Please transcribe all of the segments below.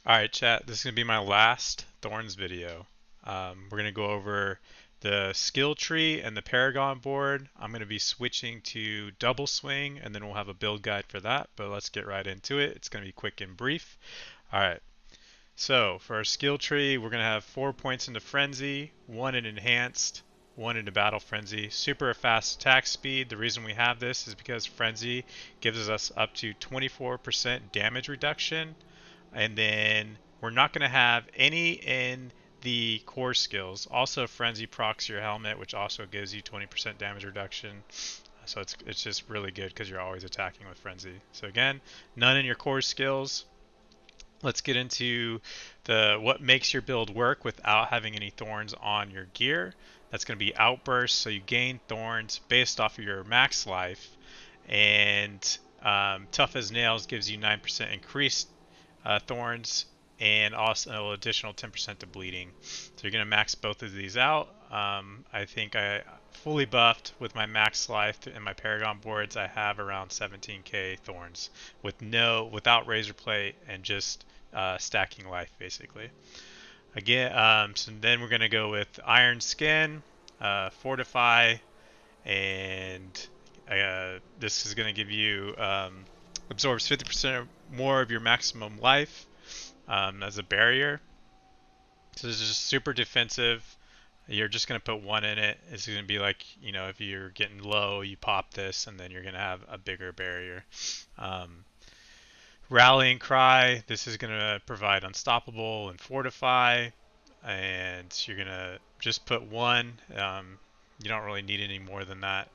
Alright, chat, this is going to be my last Thorns video. We're going to go over the skill tree and the Paragon board. I'm going to be switching to Doubleswing, and then we'll have a build guide for that, but let's get right into it. It's going to be quick and brief. Alright, so for our skill tree, we're going to have 4 points into Frenzy, 1 in Enhanced, 1 into Battle Frenzy. Super fast attack speed. The reason we have this is because Frenzy gives us up to 24% damage reduction, and then we're not going to have any in the core skills. Also, Frenzy procs your helmet, which also gives you 20% damage reduction. So it's just really good because you're always attacking with Frenzy. So again, none in your core skills. Let's get into the what makes your build work without having any thorns on your gear. That's going to be Outburst. So you gain thorns based off of your max life, and Tough as Nails gives you 9% increased thorns, and also additional 10% to bleeding. So you're going to max both of these out. I think I fully buffed with my max life and my Paragon boards. I have around 17k thorns without razor plate and just stacking life basically. Again, so then we're going to go with Iron Skin, Fortify, and this is going to give you absorbs 50% more of your maximum life as a barrier. So this is just super defensive. You're just going to put one in it. It's going to be like, if you're getting low, you pop this, and then you're going to have a bigger barrier. Um, Rallying Cry, this is going to provide Unstoppable and Fortify, and you're going to just put one. You don't really need any more than that.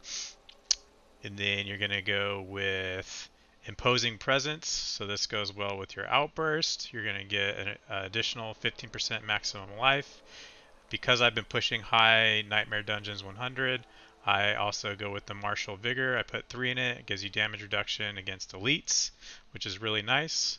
And then you're going to go with Imposing Presence. So this goes well with your Outburst. You're going to get an additional 15% maximum life. Because I've been pushing high Nightmare Dungeons 100, I also go with the Martial Vigor. I put 3 in it. It gives you damage reduction against elites, which is really nice.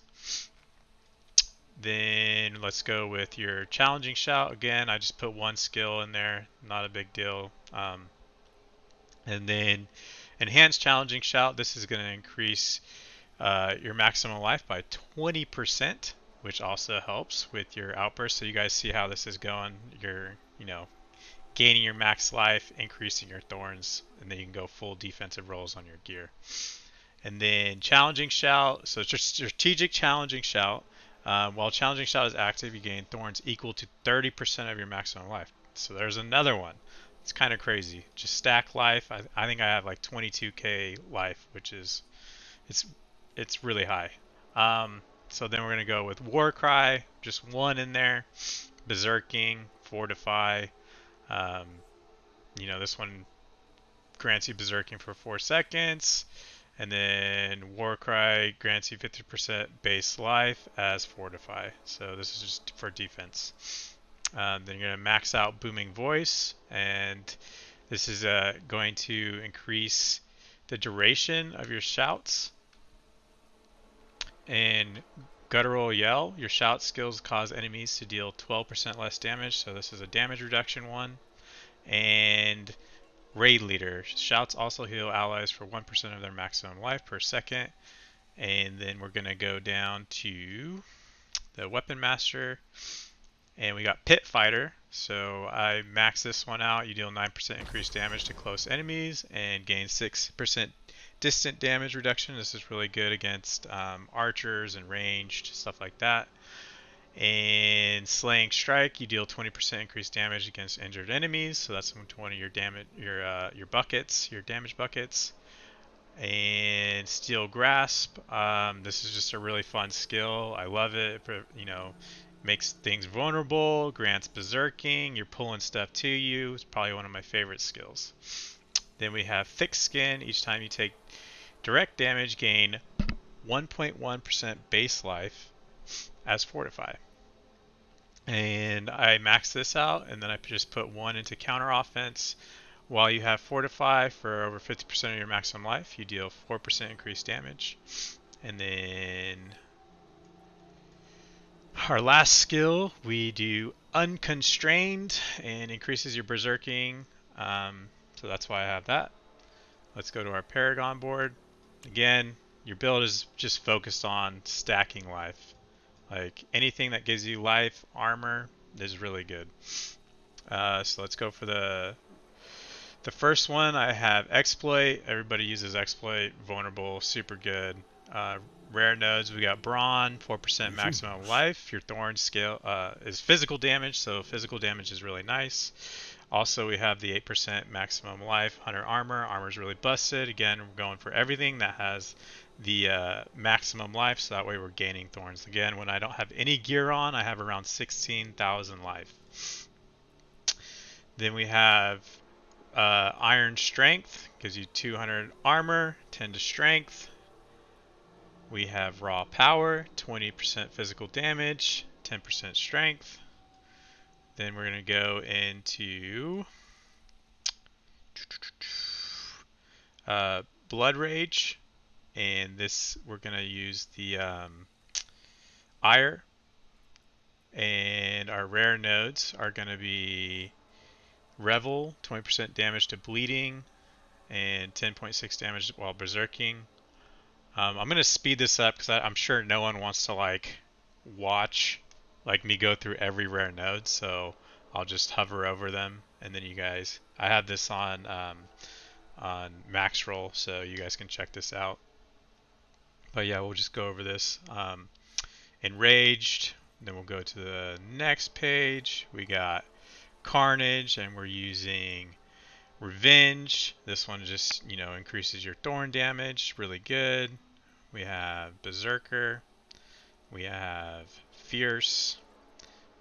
Then let's go with your Challenging Shout. Again, I just put one skill in there. Not a big deal. And then Enhanced Challenging Shout. This is going to increase your maximum life by 20%, which also helps with your outburst. So you guys see how this is going. You're, gaining your max life, increasing your thorns, and then you can go full defensive rolls on your gear. And then Challenging Shout. So it's just strategic Challenging Shout. While Challenging Shout is active, you gain thorns equal to 30% of your maximum life. So there's another one. It's kind of crazy. Just stack life. I think I have like 22k life, which is it's really high. So then we're gonna go with War Cry, just one in there. Berserking, Fortify. Um, this one grants you Berserking for 4 seconds, and then War Cry grants you 50% base life as Fortify. So this is just for defense. Then you're gonna max out Booming Voice, and this is going to increase the duration of your shouts. And Guttural Yell, your shout skills cause enemies to deal 12% less damage, so this is a damage reduction one. And Raid Leader, shouts also heal allies for 1% of their maximum life per second. And then we're going to go down to the Weapon Master, and we got Pit Fighter. So I max this one out. You deal 9% increased damage to close enemies and gain 6% distant damage reduction. This is really good against archers and ranged, stuff like that. And Slaying Strike, you deal 20% increased damage against injured enemies. So that's one of your damage, your buckets, your damage buckets. And Steel Grasp, this is just a really fun skill. I love it. Makes things vulnerable, grants berserking, you're pulling stuff to you. It's probably one of my favorite skills. Then we have Thick Skin. Each time you take direct damage, gain 1.1% base life as Fortify. And I max this out, and then I just put 1 into counter offense. While you have Fortify for over 50% of your maximum life, you deal 4% increased damage. And then our last skill, we do Unconstrained, and increases your berserking. So that's why I have that. Let's go to our Paragon board. Again, your build is just focused on stacking life. Like anything that gives you life, armor is really good. So let's go for the first one. I have exploit. Everybody uses exploit. Vulnerable, super good. Uh, Rare nodes, we got brawn, 4% maximum life. Your thorn scale is physical damage, so physical damage is really nice. Also, we have the 8% maximum life. Hunter armor. Armor is really busted. Again, we're going for everything that has the maximum life, so that way we're gaining thorns. Again, when I don't have any gear on, I have around 16,000 life. Then we have Iron Strength, gives you 200 armor, 10 to strength. We have Raw Power, 20% physical damage, 10% strength. Then we're going to go into Blood Rage, and this we're going to use the Ire. And our rare nodes are going to be Revel, 20% damage to bleeding, and 10.6 damage while berserking. I'm going to speed this up because I'm sure no one wants to like watch like me go through every rare node, so I'll just hover over them, and then you guys, I have this on max roll, so you guys can check this out. But yeah, we'll just go over this. Enraged, then we'll go to the next page. We got Carnage, and we're using Revenge. This one just, increases your thorn damage, really good. We have Berserker, we have Fierce,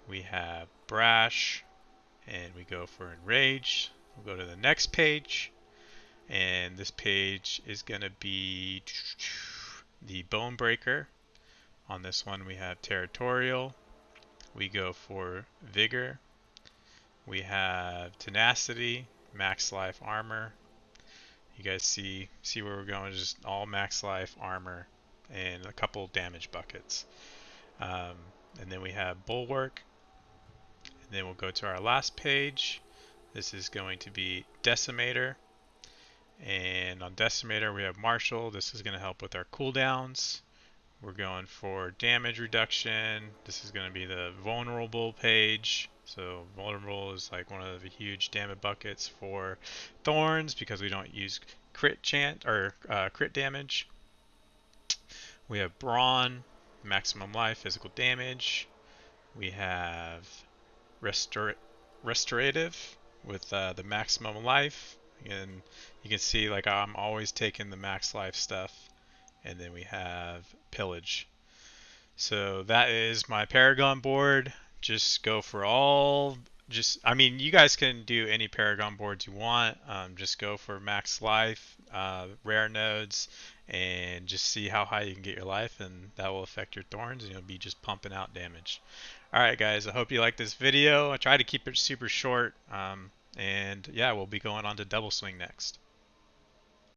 we have Brash, and we go for Enraged. We'll go to the next page, and this page is going to be the Bone Breaker. On this one we have Territorial, we go for Vigor, we have Tenacity, max life armor. You guys see where we're going, just all max life armor and a couple damage buckets. And then we have Bulwark, and then we'll go to our last page. This is going to be Decimator, and on Decimator we have Marshal. This is going to help with our cooldowns. We're going for damage reduction. This is going to be the vulnerable page. So vulnerable is like one of the huge damage buckets for thorns because we don't use crit damage. We have brawn, maximum life, physical damage. We have restorative with the maximum life. And you can see like I'm always taking the max life stuff. And then we have pillage. So that is my Paragon board. Just go for all. I mean, you guys can do any Paragon boards you want. Just go for max life, rare nodes, and just see how high you can get your life, and that will affect your thorns, and you'll be just pumping out damage. Alright guys, I hope you liked this video. I try to keep it super short, and yeah, we'll be going on to Doubleswing next.